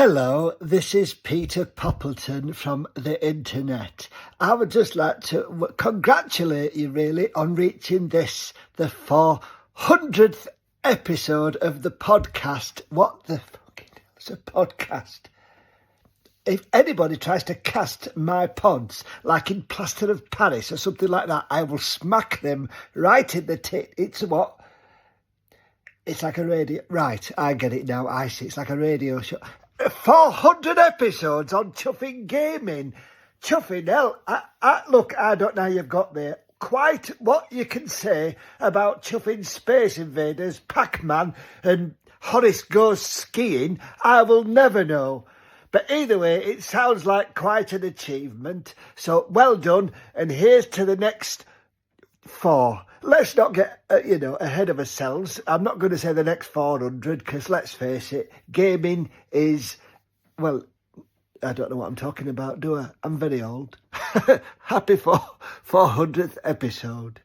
Hello, this is Peter Poppleton from the internet. I would just like to congratulate you really on reaching the 400th episode of the podcast. What the fucking hell is a podcast? If anybody tries to cast my pods like in Plaster of Paris or something like that, I will smack them right in the tit. It's what? It's like a radio. Right, I get it now. I see. It's like a radio show. 400 episodes on chuffing gaming. Chuffing hell. Look, I don't know how you've got there. Quite what you can say about chuffing Space Invaders, Pac-Man and Horace Goes Skiing, I will never know. But either way, it sounds like quite an achievement. So well done. And here's to the next 4. Let's not get, ahead of ourselves. I'm not going to say the next 400 because let's face it, gaming is, well, I don't know what I'm talking about, do I? I'm very old. Happy 400th episode.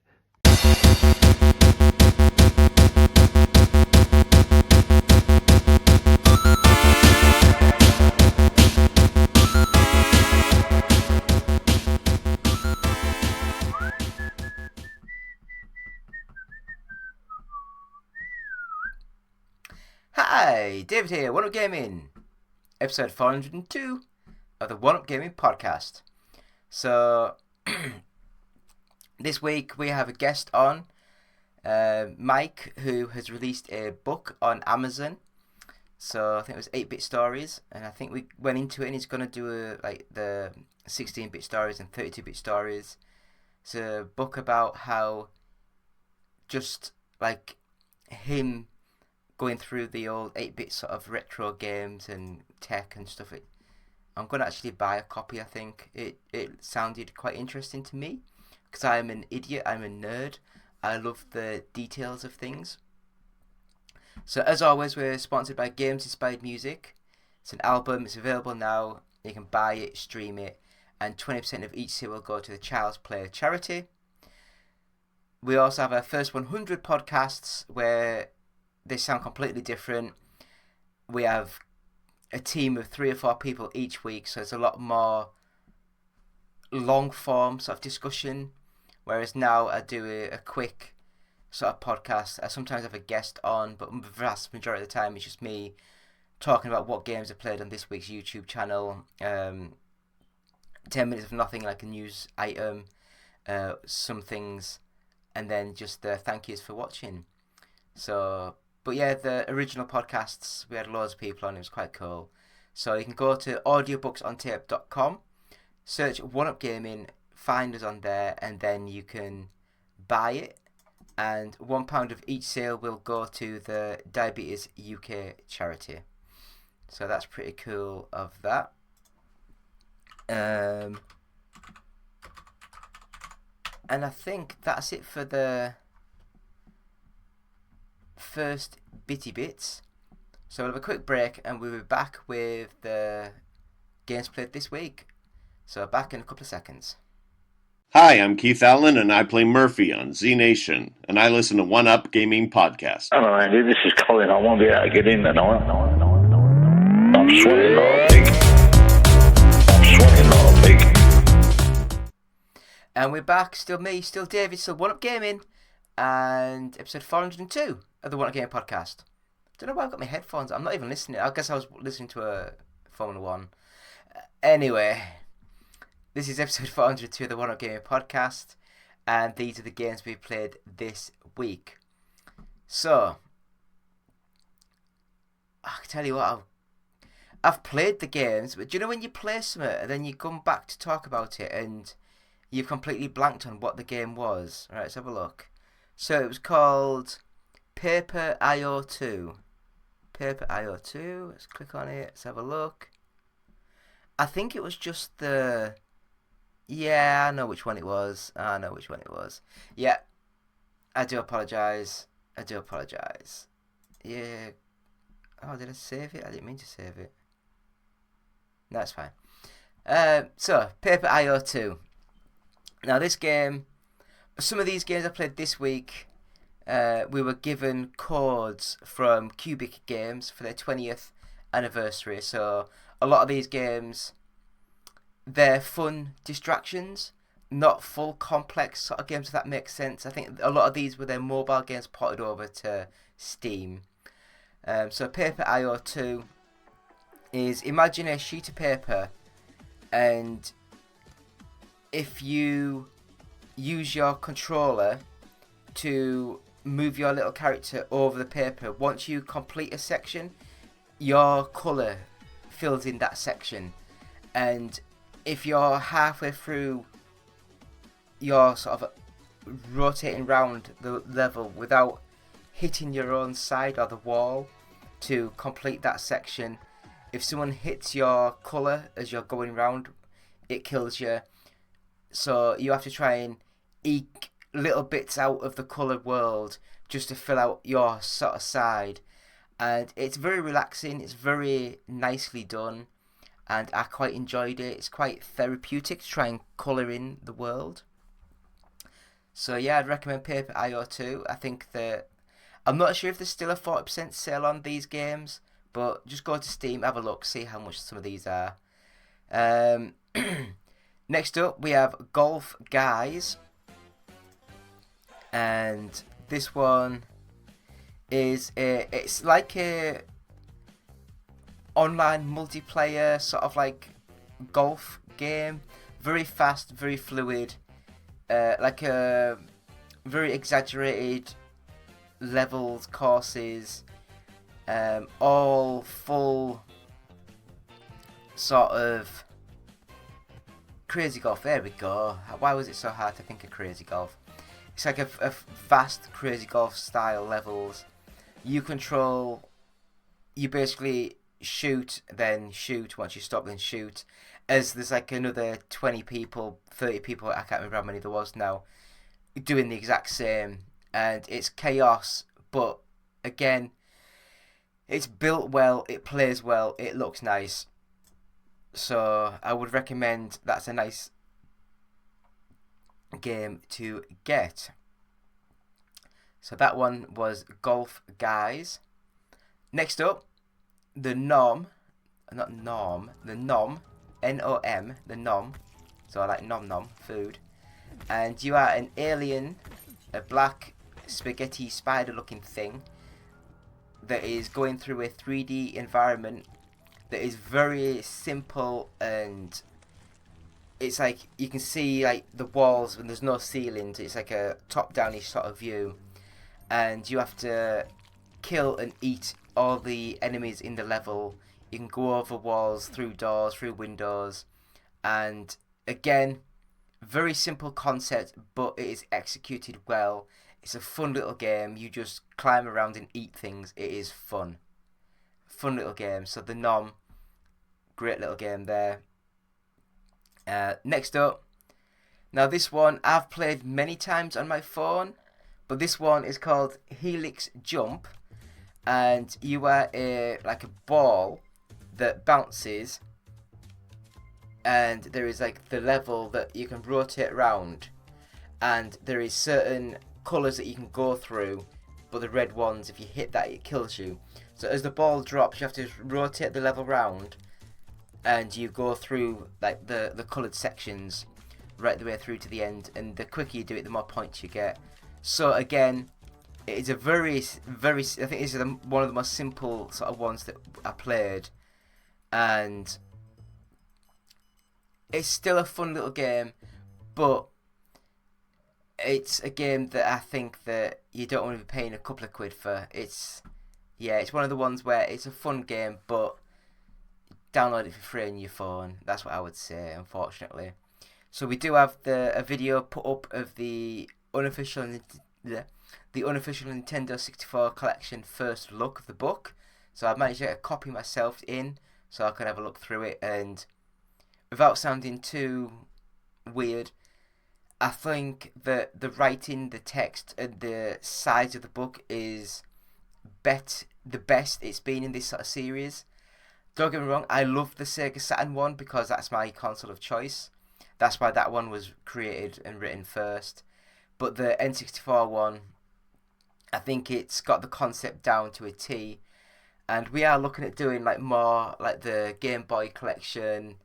Hi, David here, One Up Gaming, episode 402 of the One Up Gaming podcast. So, this week we have a guest on, Mike, who has released a book on Amazon. So, I think it was 8-bit stories, and I think we went into it and he's going to do the 16-bit stories and 32-bit stories. It's a book about how just like him going through the old 8-bit sort of retro games and tech and stuff. I'm going to actually buy a copy, I think. It sounded quite interesting to me because I'm an idiot, I'm a nerd. I love the details of things. So as always, we're sponsored by Games Inspired Music. It's an album, it's available now. You can buy it, stream it, and 20% of each sale will go to the Child's Play charity. We also have our first 100 podcasts where they sound completely different. We have a team of 3 or 4 people each week, so it's a lot more long form sort of discussion. Whereas now I do a quick sort of podcast. I sometimes have a guest on, but the vast majority of the time it's just me talking about what games I played on this week's YouTube channel. 10 minutes of nothing, like a news item, some things, and then just thank yous for watching. So, but yeah, the original podcasts, we had loads of people on, it was quite cool. So you can go to audiobooksontape.com, search One Up Gaming, find us on there, and then you can buy it. And £1 of each sale will go to the Diabetes UK charity. So that's pretty cool of that. And I think that's it for the first bitty bits. So we'll have a quick break and we'll be back with the games played this week. So back in a couple of seconds. Hi, I'm Keith Allen and I play Murphy on Z Nation, and I listen to One Up Gaming Podcast. Hello Andy, this is Colin. I won't be able to get in tonight. I'm sweating all big. And we're back, still me, still David, still One Up Gaming, and episode 402 of the One Up Gaming podcast. Don't know why I've got my headphones. I'm not even listening. I guess I was listening to a Formula 1. Anyway, this is episode 402 of the One Up Gaming podcast, and these are the games we played this week. So, I can tell you what, I've played the games, but do you know when you play something and then you come back to talk about it and you've completely blanked on what the game was? Right, let's have a look. So it was called Paper IO2. Paper IO2, let's click on it, let's have a look. I think it was just the... Yeah, I know which one it was. Yeah, I do apologise. Yeah. Oh, did I save it? I didn't mean to save it. No, it's fine. So, Paper IO2. Now, this game... Some of these games I played this week... we were given codes from Cubic Games for their 20th anniversary, so a lot of these games, they're fun distractions, not full complex sort of games, if that makes sense. I think a lot of these were their mobile games ported over to Steam. So Paper.io 2 is, imagine a sheet of paper, and if you use your controller to move your little character over the paper, once you complete a section, your colour fills in that section. And if you're halfway through, you're sort of rotating around the level without hitting your own side or the wall to complete that section. If someone hits your colour as you're going around, it kills you. So you have to try and eke little bits out of the coloured world just to fill out your sort of side. And it's very relaxing, it's very nicely done, and I quite enjoyed it. It's quite therapeutic to try and colour in the world. So yeah, I'd recommend Paper.io 2. I think that, I'm not sure if there's still a 40% sale on these games, but just go to Steam, have a look, see how much some of these are. Next up, we have Golf Guys, and this one is it's like a online multiplayer sort of like golf game, very fast, very fluid, like a very exaggerated levels, courses, all full sort of Crazy Golf. There we go. Why was it so hard to think of Crazy Golf? It's like a vast Crazy Golf style levels. You basically shoot, then shoot. Once you stop, then shoot. As there's like another 20 people, 30 people, I can't remember how many there was now, doing the exact same. And it's chaos, but again, it's built well, it plays well, it looks nice. So I would recommend, that's a nice game to get. So that one was Golf Guys. Next up, the Nom, N-O-M, the Nom. So I like nom nom, food. And you are an alien, a black spaghetti spider looking thing that is going through a 3D environment that is very simple, and it's like you can see like the walls when there's no ceilings. It's like a top-downish sort of view, and you have to kill and eat all the enemies in the level. You can go over walls, through doors, through windows, and again, very simple concept, but it is executed well. It's a fun little game. You just climb around and eat things. It is fun. Fun little game. So the Nom, great little game there. Next up, now this one I've played many times on my phone, but this one is called Helix Jump, and you are like a ball that bounces, and there is like the level that you can rotate around, and there is certain colours that you can go through, but the red ones, if you hit that, it kills you. So as the ball drops, you have to rotate the level round, and you go through like the coloured sections right the way through to the end, and the quicker you do it, the more points you get. So again, it is a very, very, I think this is one of the most simple sort of ones that I played, and it's still a fun little game, but it's a game that I think that you don't want to be paying a couple of quid for. It's one of the ones where it's a fun game, but download it for free on your phone. That's what I would say, unfortunately. So we do have a video put up of the unofficial Nintendo 64 collection first look of the book. So I managed to get a copy myself in, so I could have a look through it, and without sounding too weird, I think that the writing, the text, and the size of the book is the best it's been in this sort of series. Don't get me wrong, I love the Sega Saturn one because that's my console of choice. That's why that one was created and written first. But the N64 one, I think it's got the concept down to a T, and we are looking at doing like more like the Game Boy collection.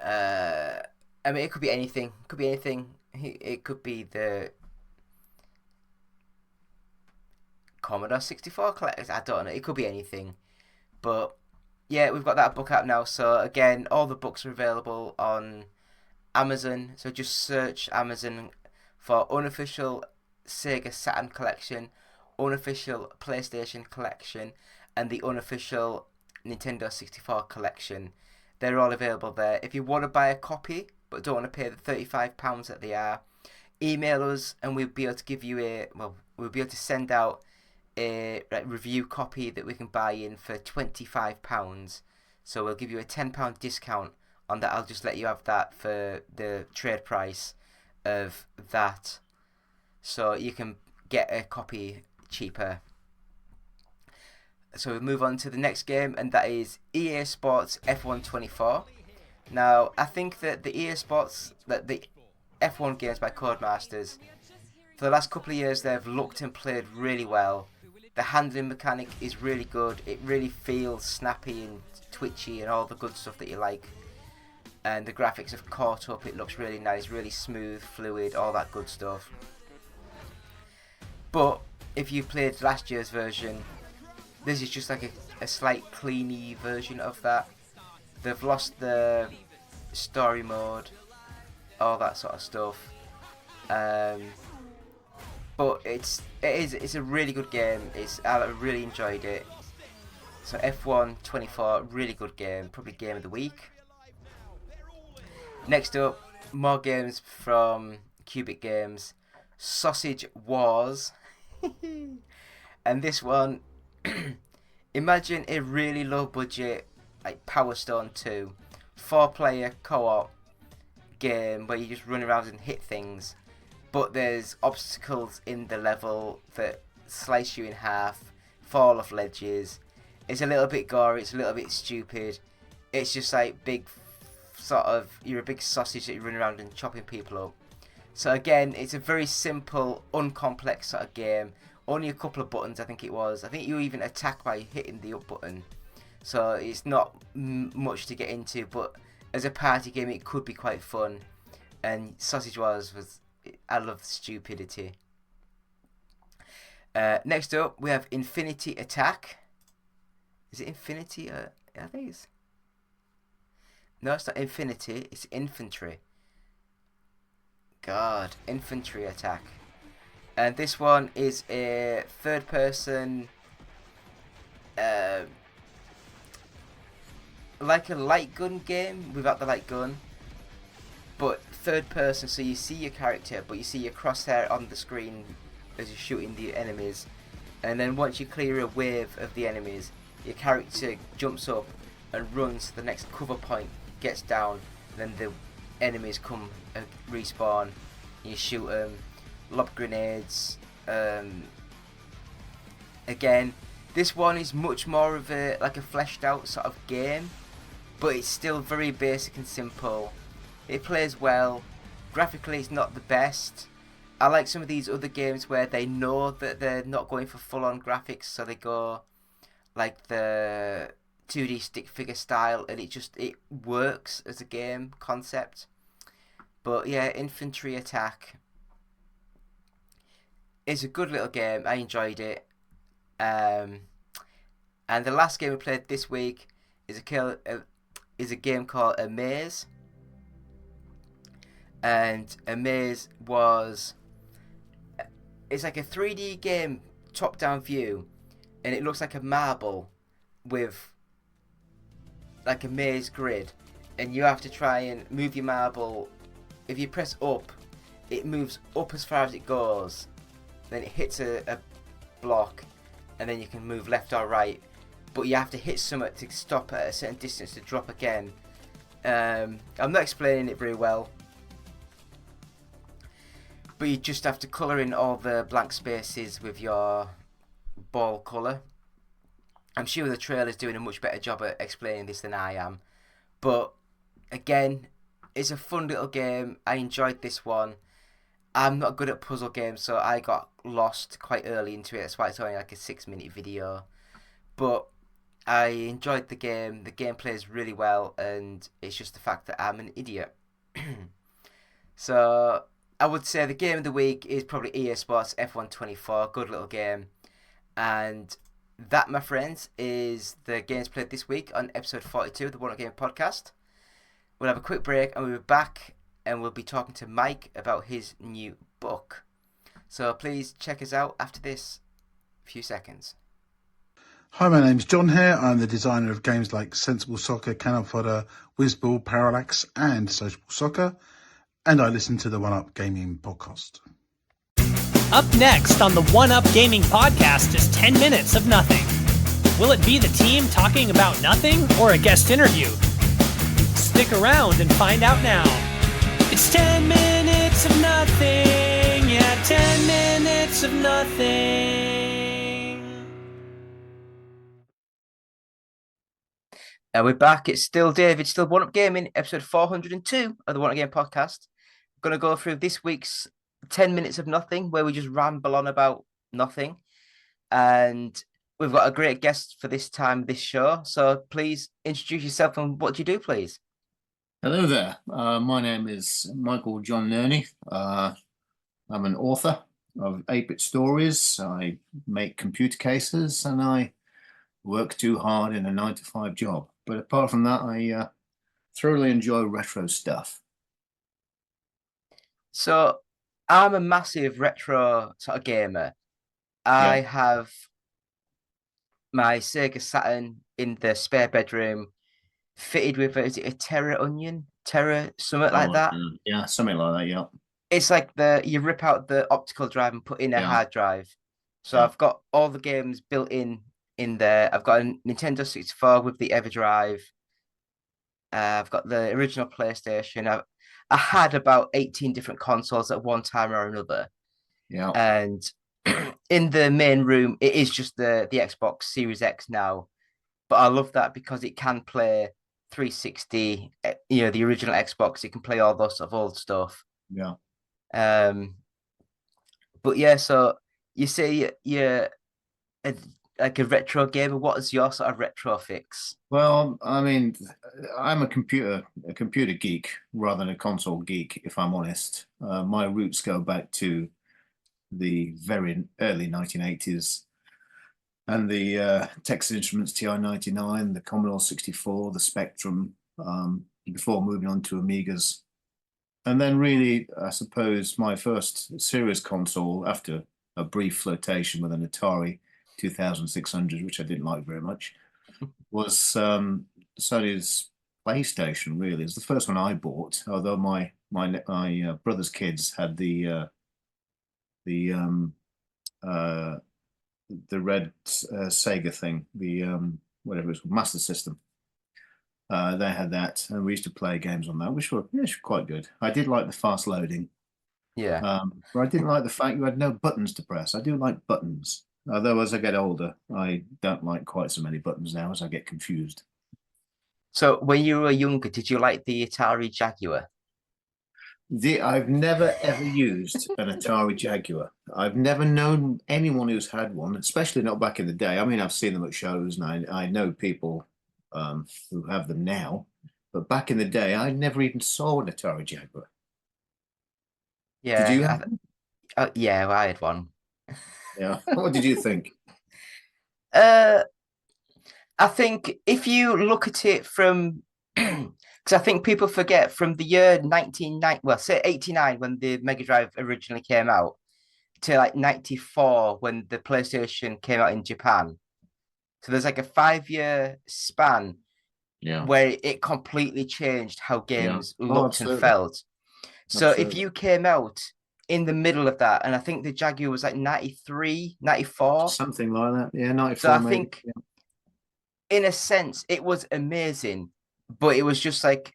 I mean, it could be anything. It could be anything. It could be the Commodore 64 collectors. I don't know. It could be anything. But yeah, we've got that book out now. So again, all the books are available on Amazon. So just search Amazon for unofficial Sega Saturn collection, unofficial PlayStation collection, and the unofficial Nintendo 64 collection. They're all available there. If you want to buy a copy but don't want to pay the £35 that they are, email us and we'll be able to give you we'll be able to send out a review copy that we can buy in for £25. So we'll give you a £10 discount on that. I'll just let you have that for the trade price of that, so you can get a copy cheaper. So we move on to the next game, and that is EA Sports F1 24. Now, I think that the EA Sports, that the F1 games by Codemasters, for the last couple of years they've looked and played really well. The handling mechanic is really good. It really feels snappy and twitchy and all the good stuff that you like. And the graphics have caught up. It looks really nice, really smooth, fluid, all that good stuff. But if you played last year's version, this is just like a slight cleany version of that. They've lost the story mode, all that sort of stuff. But it's a really good game. I really enjoyed it. So F1 24, really good game, probably game of the week. Next up, more games from Cubic Games, Sausage Wars. And this one, imagine a really low budget like Power Stone 2 4-player co-op game where you just run around and hit things, but there's obstacles in the level that slice you in half, fall off ledges. It's a little bit gory, it's a little bit stupid. It's just like big sort of, you're a big sausage that you run around and chopping people up. So again, it's a very simple, uncomplex sort of game. Only a couple of buttons, I think it was. I think you even attack by hitting the up button. So it's not much to get into, but as a party game, it could be quite fun. And Sausage Wars I love the stupidity. Next up, we have Infantry Attack. Is it Infinity? I think it's... No, it's not Infinity, it's Infantry. God, Infantry Attack. And this one is a third person, like a light gun game without the light gun, but third person, so you see your character but you see your crosshair on the screen as you're shooting the enemies, and then once you clear a wave of the enemies, your character jumps up and runs to the next cover point, gets down, then the enemies come and respawn, you shoot them, lob grenades. Again, this one is much more of a fleshed out sort of game, but it's still very basic and simple. It plays well. Graphically, it's not the best. I like some of these other games where they know that they're not going for full-on graphics, so they go like the 2D stick figure style, and it works as a game concept. But yeah, Infantry Attack is a good little game. I enjoyed it. And the last game we played this week is a game called Amaze. And Amaze it's like a 3D game, top-down view, and it looks like a marble with like a maze grid, and you have to try and move your marble. If you press up, it moves up as far as it goes, then it hits a block, and then you can move left or right, but you have to hit something to stop at a certain distance to drop again. I'm not explaining it very well, but you just have to colour in all the blank spaces with your ball colour. I'm sure the trailer's doing a much better job at explaining this than I am, but again, it's a fun little game. I enjoyed this one. I'm not good at puzzle games, so I got lost quite early into it. That's why it's only like a 6-minute video. But I enjoyed the game. The game plays really well, and it's just the fact that I'm an idiot. So I would say the game of the week is probably EA Sports F124. Good little game. And that, my friends, is the games played this week on episode 42 of the One Up Game podcast. We'll have a quick break and we'll be back and we'll be talking to Mike about his new book. So please check us out after this few seconds. Hi, my name's John here. I'm the designer of games like Sensible Soccer, Cannon Fodder, Whizball, Parallax and Sociable Soccer. And I listen to the One Up Gaming podcast. Up next on the One Up Gaming podcast is 10 minutes of nothing. Will it be the team talking about nothing or a guest interview? Stick around and find out now. It's 10 minutes of nothing. Yeah, 10 minutes of nothing. And we're back. It's still David, still One Up Gaming, episode 402 of the One Up Game podcast. I'm going to go through this week's 10 minutes of nothing, where we just ramble on about nothing. And we've got a great guest for this time, this show. So please introduce yourself and what do you do, please? Hello there. My name is Michael John Nerney. I'm an author of 8-bit stories. I make computer cases and I work too hard in a 9-to-5 job. But apart from that, I thoroughly enjoy retro stuff. So I'm a massive retro sort of gamer. I have my Sega Saturn in the spare bedroom fitted with, is it a Terra Onion? Terra, something like that? Yeah, something like that, yeah. It's like you rip out the optical drive and put in a hard drive. So I've got all the games built in there. I've got a Nintendo 64 with the EverDrive. I've got the original PlayStation. I had about 18 different consoles at one time or another. Yeah. And in the main room, it is just the Xbox Series X now. But I love that because it can play 360, the original Xbox. It can play all those sort of old stuff. Yeah. But yeah, so you say you're like a retro gamer. What is your sort of retro fix? Well, I mean, I'm a computer geek rather than a console geek, if I'm honest. My roots go back to the very early 1980s and the Texas Instruments TI-99, the Commodore 64, the Spectrum, before moving on to Amigas. And then really, I suppose, my first serious console after a brief flirtation with an Atari 2600, which I didn't like very much, was Sony's PlayStation. Really, it's the first one I bought. Although my brother's kids had the red Sega thing, the whatever it was, Master System. They had that, and we used to play games on that, which were quite good. I did like the fast loading. Yeah. But I didn't like the fact you had no buttons to press. I do like buttons. Although as I get older, I don't like quite so many buttons now as I get confused. So when you were younger, did you like the Atari Jaguar? I've never ever used an Atari Jaguar. I've never known anyone who's had one, especially not back in the day. I mean, I've seen them at shows and I know people who have them now. But back in the day, I never even saw an Atari Jaguar. Yeah. Did you have one? Yeah, I had one. Yeah. What did you think? I think if you look at it from, because I think people forget from the year 1990, well, say 89 when the Mega Drive originally came out, to like 94 when the PlayStation came out in Japan. So there's like a 5-year span where it completely changed how games looked and felt. So if you came out in the middle of that, and I think the Jaguar was like 93, 94. Something like that. Yeah, 94. So I think in a sense it was amazing, but it was just like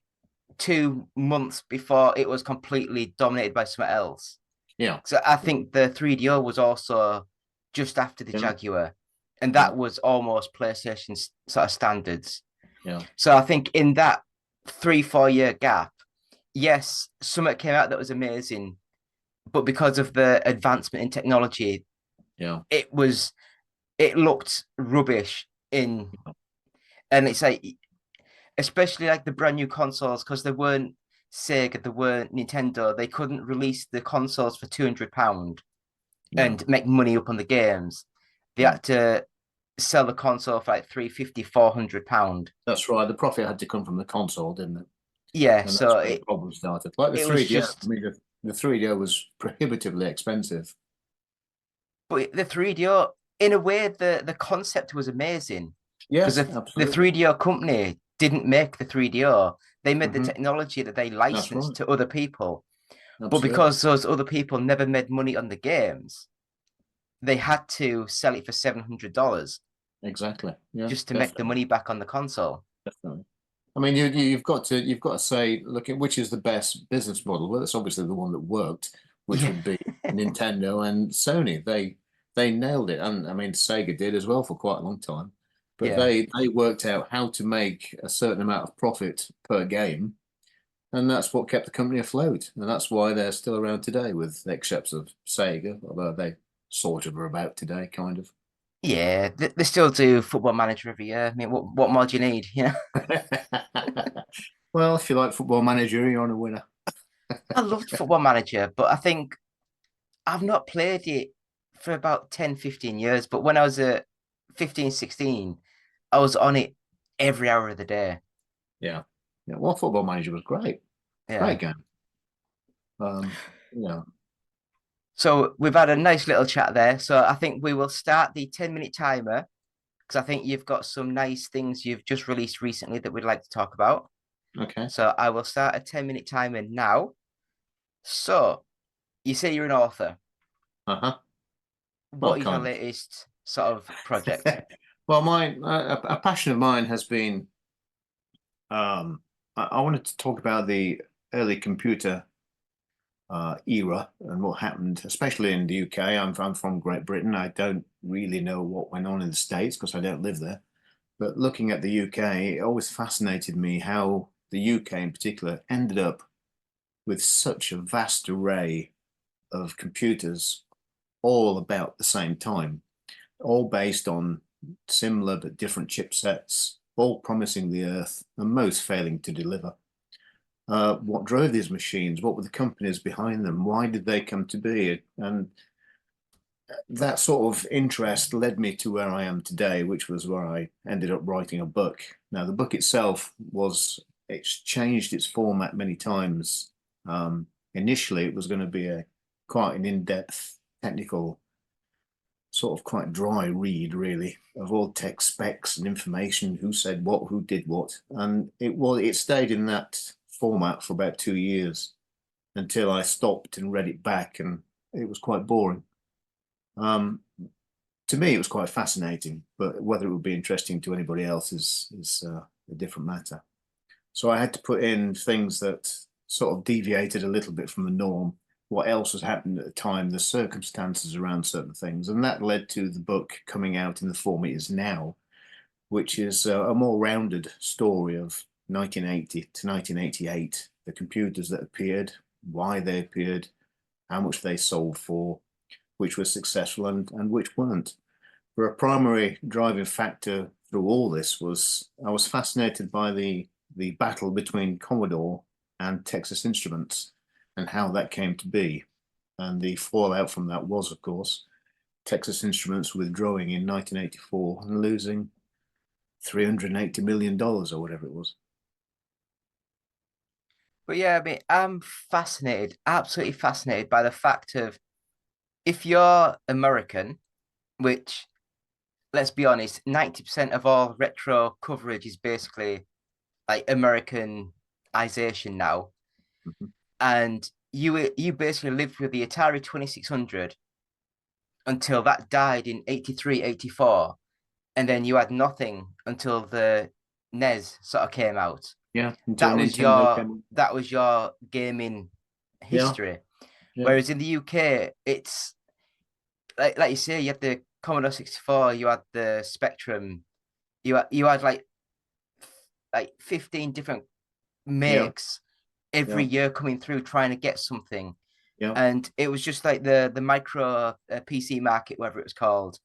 2 months before it was completely dominated by something else. Yeah. So I think the 3DO was also just after the Jaguar, and that was almost PlayStation's sort of standards. Yeah. So I think in that 3-4 year gap, yes, something came out that was amazing, but because of the advancement in technology, it looked rubbish in And it's like, especially like the brand new consoles, because they weren't Sega, they weren't Nintendo, they couldn't release the consoles for £200 and make money up on the games. They had to sell the console for like £350, £400. That's right. The profit had to come from the console, didn't it? Yeah, And so that's where the problem started. Like the it was 3DO, just, I mean, the 3DO was prohibitively expensive. but the 3DO, in a way, the concept was amazing. Because Yes, the absolutely. 3DO company didn't make the 3DO. They made the Mhm. technology that they That's licensed right. to other people. But Absolutely. because those other people never made money on the games, they had to sell it for $700 Exactly. Yeah, just to make the definitely. money back on the console. Definitely. I mean, you've got to say, look at which is the best business model. Well, that's obviously the one that worked, which Yeah. would be Nintendo and Sony. They nailed it, and I mean Sega did as well for quite a long time. But Yeah. they worked out how to make a certain amount of profit per game, and that's what kept the company afloat. And that's why they're still around today, with excepts of Sega, although they sort of are about today, kind of. Yeah, they still do Football Manager every year. I mean, what more do you need? You know, Well, if you like Football Manager, you're on a winner. I loved Football Manager, but I think I've not played it for about 10, 15 years. But when I was at 15, 16, I was on it every hour of the day. Yeah. Yeah. Well, Football Manager was great. Yeah. Great game. Yeah. So we've had a nice little chat there. So I think we will start the 10-minute timer because I think you've got some nice things you've just released recently that we'd like to talk about. Okay. So I will start a 10-minute timer now. So you say you're an author. Uh-huh. Well, What is your kind latest sort of project? of. Well, a passion of mine has been I wanted to talk about the early computer era and what happened, especially in the UK. I'm from Great Britain. I don't really know what went on in the States because I don't live there. But looking at the UK, it always fascinated me how the UK in particular ended up with such a vast array of computers all about the same time, all based on similar but different chipsets, all promising the earth and most failing to deliver. What drove these machines? What were the companies behind them? Why did they come to be? And that sort of interest led me to where I am today, which was where I ended up writing a book. Now, the book itself it's changed its format many times. Initially, it was going to be quite an in-depth technical, sort of quite dry read, really, of all tech specs and information, who said what, who did what. And it stayed in that format for about 2 years until I stopped and read it back, and it was quite boring. Um, to me, it was quite fascinating, but whether it would be interesting to anybody else is a different matter. So I had to put in things that sort of deviated a little bit from the norm, what else was happening at the time, the circumstances around certain things, and that led to the book coming out in the form it is now, which is a more rounded story of 1980 to 1988, the computers that appeared, why they appeared, how much they sold for, which were successful and which weren't. But a primary driving factor through all this was I was fascinated by the battle between Commodore and Texas Instruments and how that came to be. And the fallout from that was, of course, Texas Instruments withdrawing in 1984 and losing $380 million or whatever it was. But yeah, I mean, I'm fascinated, absolutely fascinated by the fact of if you're American, which let's be honest, 90% of all retro coverage is basically like Americanization now. Mhm. And you basically lived with the Atari 2600 until that died in 83, 84. And then you had nothing until the NES sort of came out. Yeah, until That was Nintendo your came. that was your gaming Yeah, history. yeah, Whereas in the UK, it's like you say, you had the Commodore 64, you had the Spectrum, you had like 15 different yeah, makes every yeah, year coming through trying to get something. yeah. And it was just like the micro PC market, whatever it was called.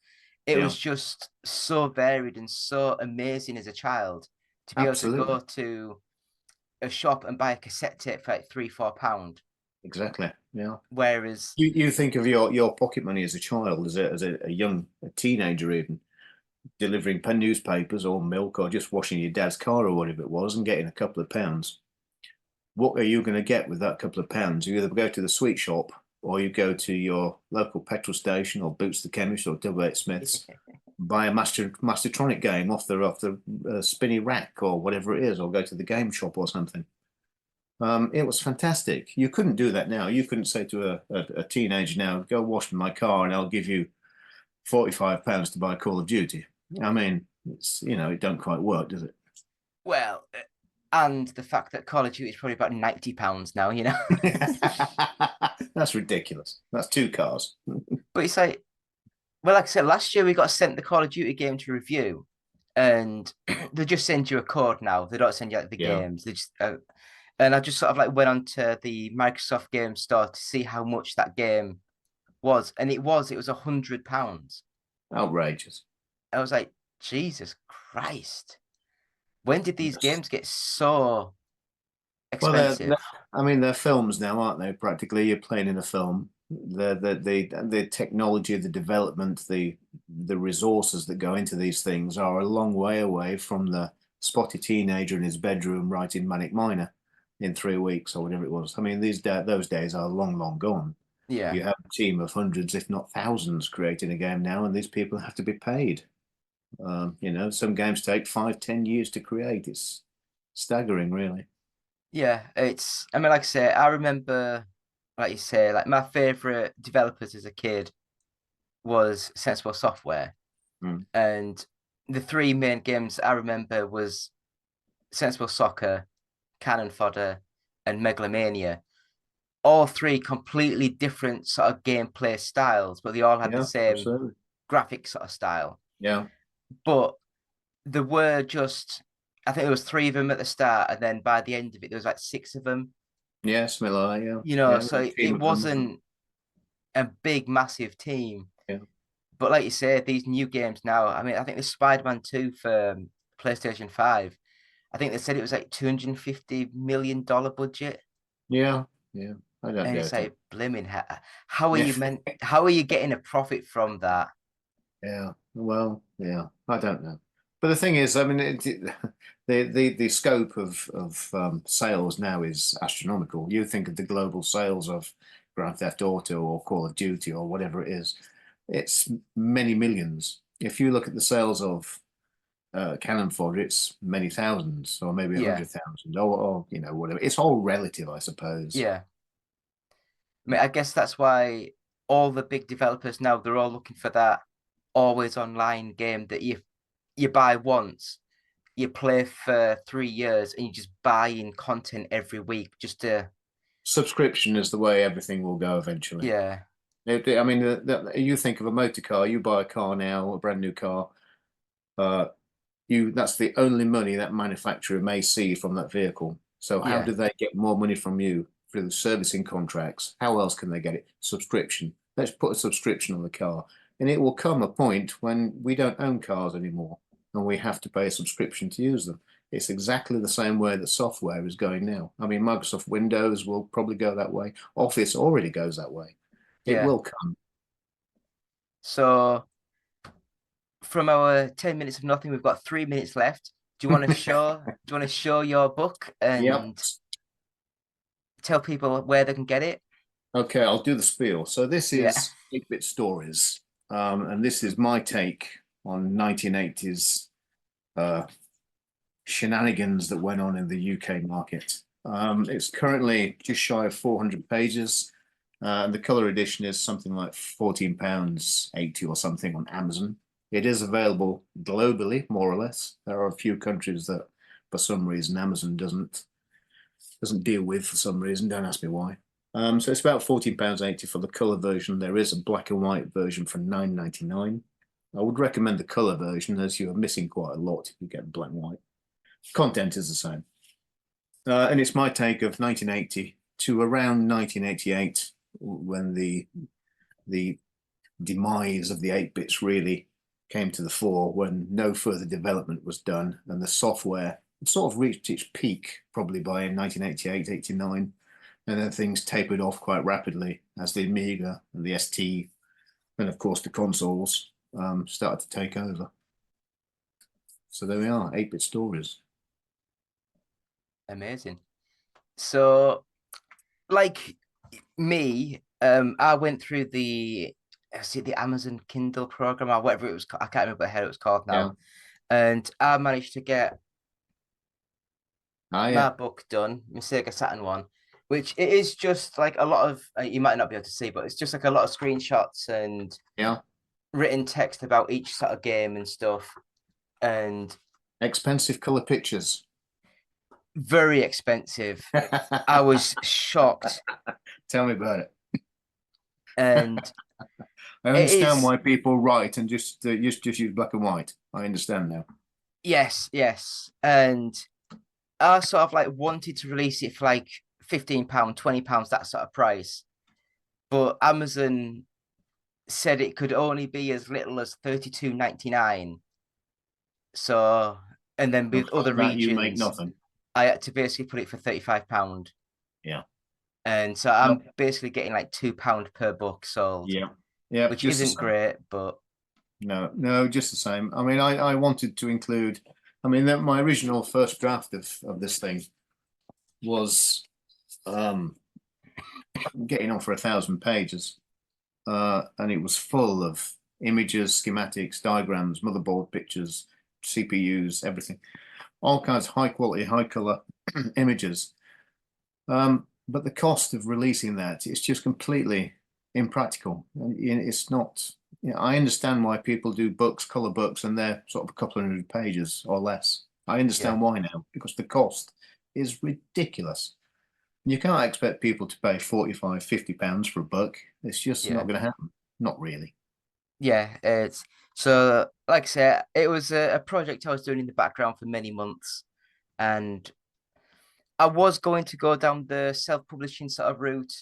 it Yeah. was just so varied and so amazing as a child to be able to Absolutely. go to a shop and buy a cassette tape for like £3-4. Exactly. Yeah. Whereas, You think of your pocket money as a child, as a teenager even, delivering pen newspapers or milk or just washing your dad's car or whatever it was and getting a couple of pounds. What are you going to get with that couple of pounds? You either go to the sweet shop or you go to your local petrol station or Boots the Chemist or Double Eight Smiths, buy a Mastertronic game off the spinny rack or whatever it is, or go to the game shop or something. It was fantastic. You couldn't do that now. You couldn't say to a teenager now, go wash my car and I'll give you £45 to buy Call of Duty. I mean, it's, it don't quite work, does it? well, and the fact that Call of Duty is probably about £90 now, That's ridiculous. That's 2 cars. But it's like, well, like I said, last year we got sent the Call of Duty game to review, and they just send you a code now. They don't send you like the games. They just and I just sort of like went onto the Microsoft Game Store to see how much that game was, and it was £100. Outrageous. I was like, Jesus Christ, when did these games get so expensive? Well, they're films now, aren't they? Practically, you're playing in a film. The technology, the development, the resources that go into these things are a long way away from the spotty teenager in his bedroom writing Manic Miner in 3 weeks or whatever it was. I mean, those days are long gone. Yeah. You have a team of hundreds, if not thousands, creating a game now, and these people have to be paid. Some games take 5-10 years to create. It's staggering, really. Yeah, I mean, like I say, I remember, like you say, like my favorite developers as a kid was Sensible Software. And the 3 main games I remember was Sensible Soccer, Cannon Fodder, and Megalomania. All 3 completely different sort of gameplay styles, but they all had the same absolutely. graphic sort of style. Yeah. But there were just, I think there was 3 of them at the start, and then by the end of it, there was like 6 of them. Yeah, something like that, yeah. So it wasn't a big, massive team. Yeah. But like you say, these new games now, I mean, I think there's Spider-Man 2 for PlayStation 5. I think they said it was like $250 million budget. Yeah. I don't And get it's it. like, blimmin', how are you getting a profit from that? Yeah. Well, yeah, I don't know. But the thing is, I mean, the scope of sales now is astronomical. You think of the global sales of Grand Theft Auto or Call of Duty or whatever it is, it's many millions. If you look at the sales of Cannon Fodder, it's many thousands or maybe 100,000 or whatever. It's all relative, I suppose. Yeah. I mean, I guess that's why all the big developers now, they're all looking for that always online game that you buy once, you play for 3 years, and you just buy in content every week just to. Subscription is the way everything will go eventually. Yeah. I mean, you think of a motor car, you buy a car now, a brand new car, that's the only money that manufacturer may see from that vehicle. So how do they get more money from you through the servicing contracts? How else can they get it? Subscription. Let's put a subscription on the car. And it will come a point when we don't own cars anymore and we have to pay a subscription to use them. It's exactly the same way that software is going now. I mean, Microsoft Windows will probably go that way. Office already goes that way. It will come. So from our 10 minutes of nothing, we've got 3 minutes left. Do you want to show your book and tell people where they can get it? Okay, I'll do the spiel. So this is 8-Bit Stories. And this is my take on 1980s shenanigans that went on in the UK market. It's currently just shy of 400 pages. The color edition is something like £14.80 or something on Amazon. It is available globally, more or less. There are a few countries that, for some reason, Amazon doesn't deal with for some reason. Don't ask me why. So it's about £14.80 for the colour version. There is a black and white version for £9.99. I would recommend the colour version, as you are missing quite a lot if you get black and white. Content is the same. And it's my take of 1980 to around 1988, when the demise of the 8-bits really came to the fore when no further development was done, and the software sort of reached its peak probably by 1988, 89, and then things tapered off quite rapidly as the Amiga and the ST, and of course the consoles started to take over. So there we are, 8-bit stories. Amazing. So, like me, I went through the Amazon Kindle program or whatever it was. I can't remember how it was called now. And I managed to get my book done, my Sega Saturn one, which it is just like a lot of, you might not be able to see, but it's just like a lot of screenshots and written text about each sort of game and stuff. And expensive color pictures. Very expensive. I was shocked. Tell me about it. And I understand why people write and just use black and white. I understand now. Yes. And I sort of like wanted to release it for like £15, £20, that sort of price. But Amazon said it could only be as little as $32.99. So, and then with other regions, you make nothing. I had to basically put it for £35. Yeah. And so I'm basically getting like £2 per book sold. Yeah. Which isn't great, but no, just the same. I mean, I wanted to include. I mean, my original first draft of this thing was getting on for 1,000 pages, and it was full of images, schematics, diagrams, motherboard pictures, CPUs, everything, all kinds of high quality, high color images. But the cost of releasing that is just completely impractical. It's not. I understand why people do books, color books, and they're sort of a couple of 100 pages or less. I understand why now, because the cost is ridiculous. You can't expect people to pay £45, £50 for a book. It's just not going to happen. Not really. Yeah, it's so. Like I said, it was a project I was doing in the background for many months, and I was going to go down the self-publishing sort of route.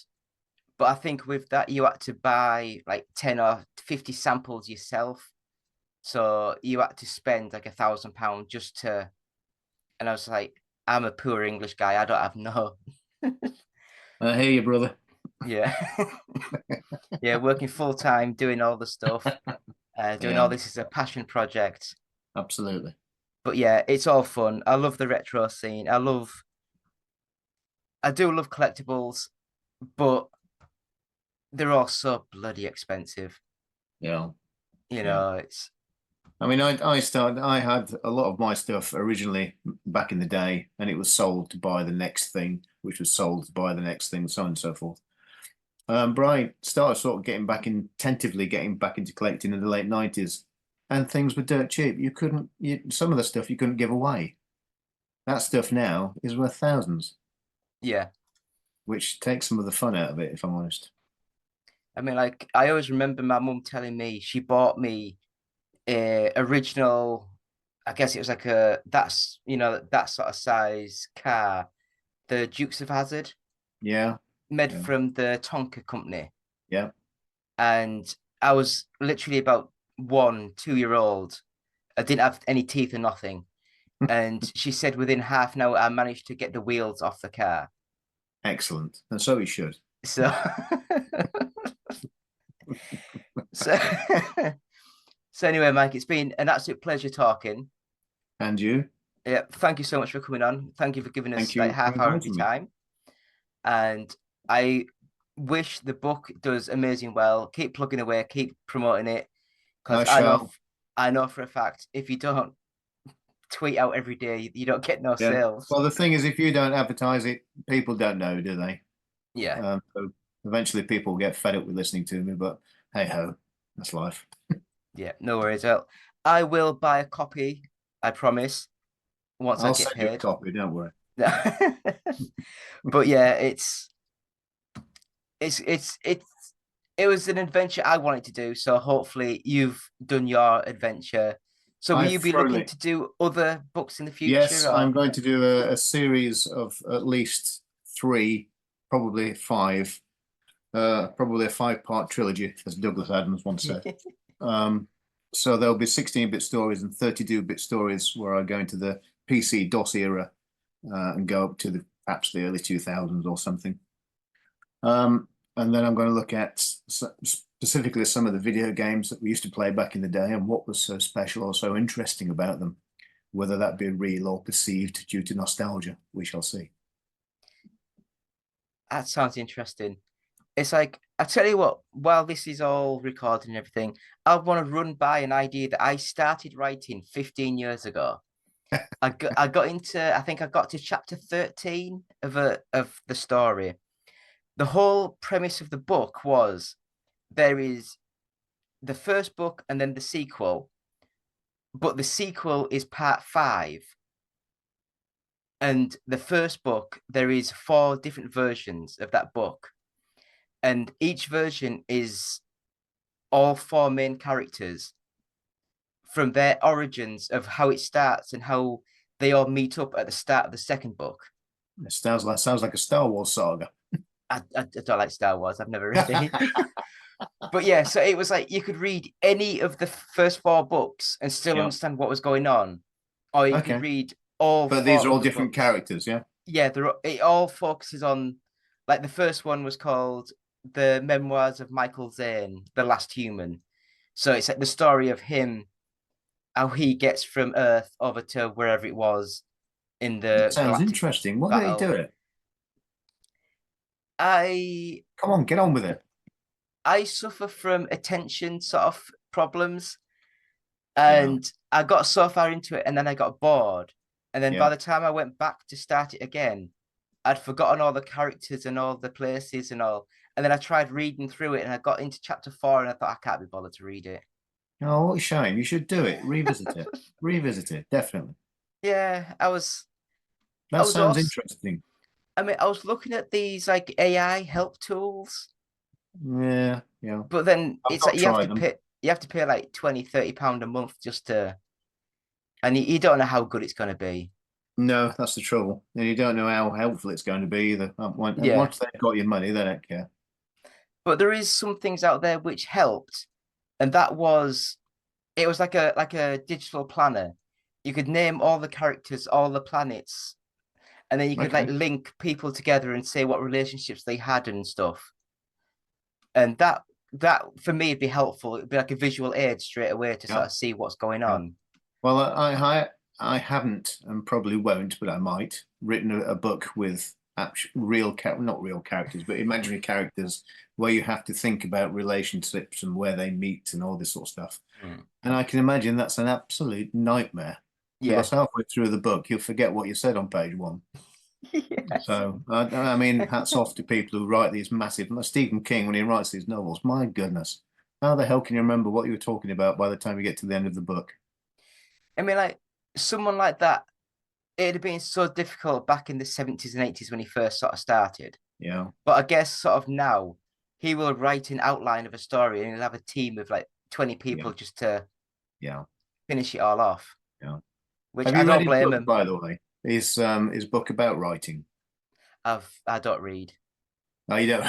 But I think with that, you had to buy like 10 or 50 samples yourself. So you had to spend like £1,000 just to, and I was like, I'm a poor English guy. I don't have no. I hear you, brother. Yeah. Yeah, working full time, doing all the stuff, doing all this is a passion project. Absolutely. But yeah, it's all fun. I love the retro scene. I do love collectibles, but they're all so bloody expensive. Yeah. You know, it's. I mean, I had a lot of my stuff originally back in the day, and it was sold to buy the next thing, which was sold to buy the next thing, so on and so forth. But I started sort of tentatively getting back into collecting in the late 90s, and things were dirt cheap. Some of the stuff you couldn't give away. That stuff now is worth thousands. Yeah. Which takes some of the fun out of it, if I'm honest. I mean, like, I always remember my mum telling me she bought me a original, I guess it was like that sort of size car, the Dukes of Hazzard. Yeah. Made from the Tonka company. Yeah. And I was literally about 2-year-old. I didn't have any teeth or nothing. And she said within half an hour, I managed to get the wheels off the car. Excellent. And so he should. So, so anyway, Mike, it's been an absolute pleasure talking. And you? Yeah. Thank you so much for coming on. Thank you for giving us like half hour of your time. And I wish the book does amazing well. Keep plugging away, keep promoting it. Because I know for a fact, if you don't tweet out every day, you don't get no sales. Well, the thing is, if you don't advertise it, people don't know, do they? Yeah. So eventually people get fed up with listening to me, but hey ho, that's life. Yeah, no worries. Well, I will buy a copy, I promise. Once I get paid. You a copy, don't worry. But yeah, it was an adventure I wanted to do, so hopefully you've done your adventure. So will you be looking to do other books in the future? Yes, I'm going to do a series of at least 3, probably 5, probably a 5-part trilogy, as Douglas Adams once said. So there'll be 16-bit stories and 32-bit stories where I go into the PC DOS era and go up to perhaps the early 2000s or something. And then I'm going to look at specifically some of the video games that we used to play back in the day and what was so special or so interesting about them, whether that be real or perceived due to nostalgia. We shall see. That sounds interesting. It's like, I tell you what, while this is all recorded and everything, I want to run by an idea that I started writing 15 years ago. I got into, I think I got to chapter 13 of the story. The whole premise of the book was there is the first book and then the sequel, but the sequel is part 5. And the first book, there is 4 different versions of that book. And each version is all 4 main characters from their origins of how it starts and how they all meet up at the start of the second book. It sounds like a Star Wars saga. I don't like Star Wars. I've never read it. But yeah, so it was like you could read any of the first 4 books and still understand what was going on, or you could read all. But these are all different characters, yeah. Yeah, it all focuses on, like the first one was called The Memoirs of Michael Zane, The Last Human. So it's like the story of him, how he gets from Earth over to wherever it was in the. That sounds interesting. Why don't you do it? Come on, get on with it. I suffer from attention sort of problems, and I got so far into it, and then I got bored, and then by the time I went back to start it again, I'd forgotten all the characters and all the places and all, and then I tried reading through it, and I got into chapter 4, and I thought I can't be bothered to read it. Oh, what a shame! You should do it. Revisit it. Revisit it. Definitely. Yeah, That sounds interesting. I mean, I was looking at these like AI help tools. Yeah. But then it's like you have to pay like £20-30 a month just to, and you don't know how good it's going to be. No, that's the trouble. And you don't know how helpful it's going to be either. Once they've got your money, they don't care. But there is some things out there which helped, and it was like a digital planner. You could name all the characters, all the planets, and then you could like link people together and say what relationships they had and stuff. And that for me would be helpful. It'd be like a visual aid straight away to sort of see what's going on. Well, I haven't and probably won't, but I might written a book with not real characters, but imaginary characters where you have to think about relationships and where they meet and all this sort of stuff. And I can imagine that's an absolute nightmare. Because halfway through the book, you'll forget what you said on page 1. Yes. So, I mean, hats off to people who write these massive. Stephen King, when he writes these novels, my goodness, how the hell can you remember what you were talking about by the time you get to the end of the book? I mean, like someone like that, it'd have been so difficult back in the 70s and 80s when he first sort of started. Yeah. But I guess sort of now, he will write an outline of a story and he'll have a team of like 20 people just to finish it all off. Yeah. Which I don't blame him. By the way, his book about writing. I don't read. No, you don't.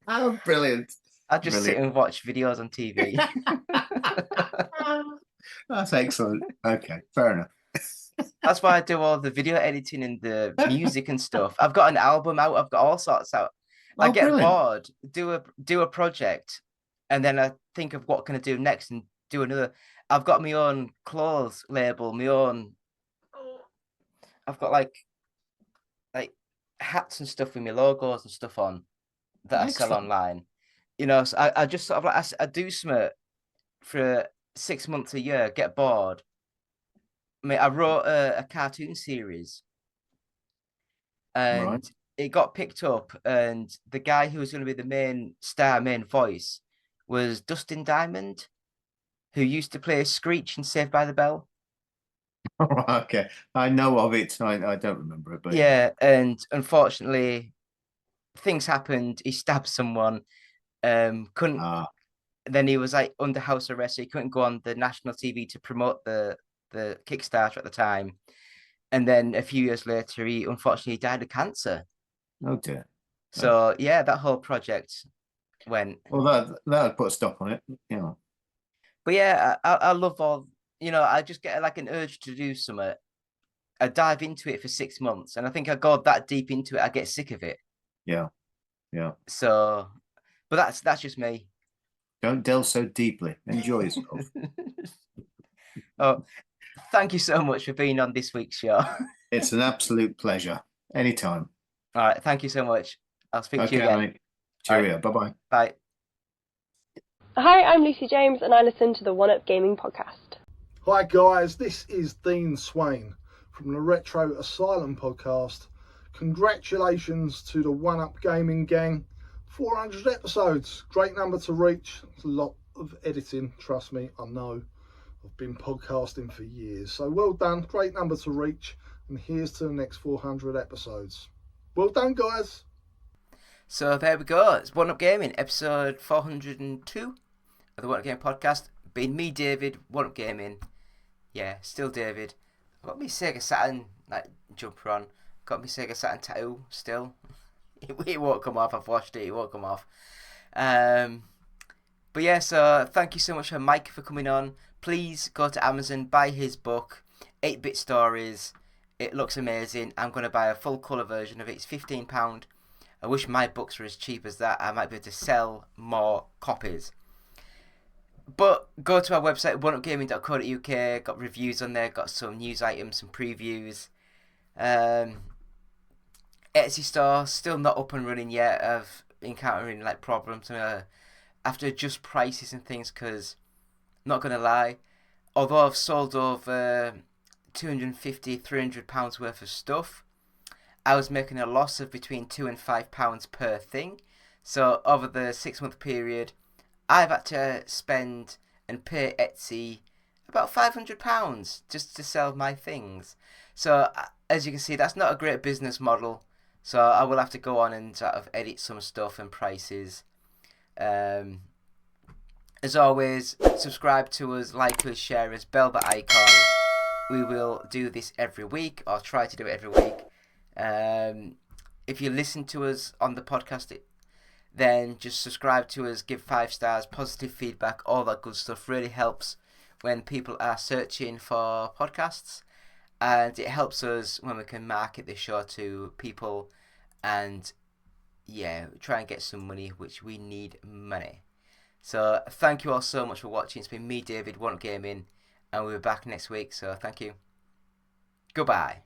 Oh, brilliant! I just sit and watch videos on TV. That's excellent. Okay, fair enough. That's why I do all the video editing and the music and stuff. I've got an album out. I've got all sorts out. I get bored, do a project, and then I think of what can I do next and do another. I've got my own clothes label, my own. I've got like hats and stuff with my logos and stuff on that I sell online. You know, so I just sort of like I do something for 6 months a year, get bored. I mean, I wrote a cartoon series, and it got picked up, and the guy who was going to be the main voice was Dustin Diamond, who used to play Screech in Saved by the Bell. Okay, I know of it. I don't remember it, but yeah. And unfortunately, things happened. He stabbed someone. Couldn't. Then he was like under house arrest, so he couldn't go on the national TV to promote the Kickstarter at the time. And then a few years later, he unfortunately died of cancer. Oh dear. So yeah, that whole project went. Well, that would put a stop on it. You know. But yeah, I love all. I just get like an urge to do something. I dive into it for 6 months, and I think I go that deep into it, I get sick of it. Yeah. So, but that's just me. Don't delve so deeply. Enjoy yourself. Oh, thank you so much for being on this week's show. It's an absolute pleasure. Anytime. All right, thank you so much. I'll speak to you Okay, again. mate. Cheerio. Right. Bye-bye. Bye. Hi, I'm Lucy James and I listen to the One Up Gaming podcast. Hi guys, this is Dean Swain from the Retro Asylum podcast. Congratulations to the One Up Gaming gang. 400 episodes, great number to reach. It's a lot of editing, trust me, I know. I've been podcasting for years, so well done, great number to reach. And here's to the next 400 episodes. Well done, guys. So there we go. It's One Up Gaming, episode 402 of the One Up Gaming podcast. Been me, David, One Up Gaming. Yeah, still David. I've got my Sega Saturn jumper on. Got my Sega Saturn tattoo still. It won't come off. I've washed it. It won't come off. But yeah, so thank you so much for Mike for coming on. Please go to Amazon, buy his book, 8-Bit Stories. It looks amazing. I'm going to buy a full colour version of it. It's £15. I wish my books were as cheap as that. I might be able to sell more copies. But go to our website, oneupgaming.co.uk. Got reviews on there. Got some news items, some previews. Etsy store still not up and running yet. Of encountering like problems. I have to adjust prices and things because, not gonna lie, although I've sold over £250-300 worth of stuff, I was making a loss of between £2 and £5 per thing. So over the 6-month period, I've had to spend and pay Etsy about £500 just to sell my things. So as you can see, that's not a great business model. So I will have to go on and sort of edit some stuff and prices. As always, subscribe to us, like us, share us, bell the icon. We will do this every week, or try to do it every week. If you listen to us on the podcast, then just subscribe to us, give 5 stars, positive feedback, all that good stuff really helps when people are searching for podcasts, and it helps us when we can market the show to people and try and get some money, which we need money. So thank you all so much for watching. It's been me, David, One Up Gaming, and we'll be back next week, so thank you. Goodbye.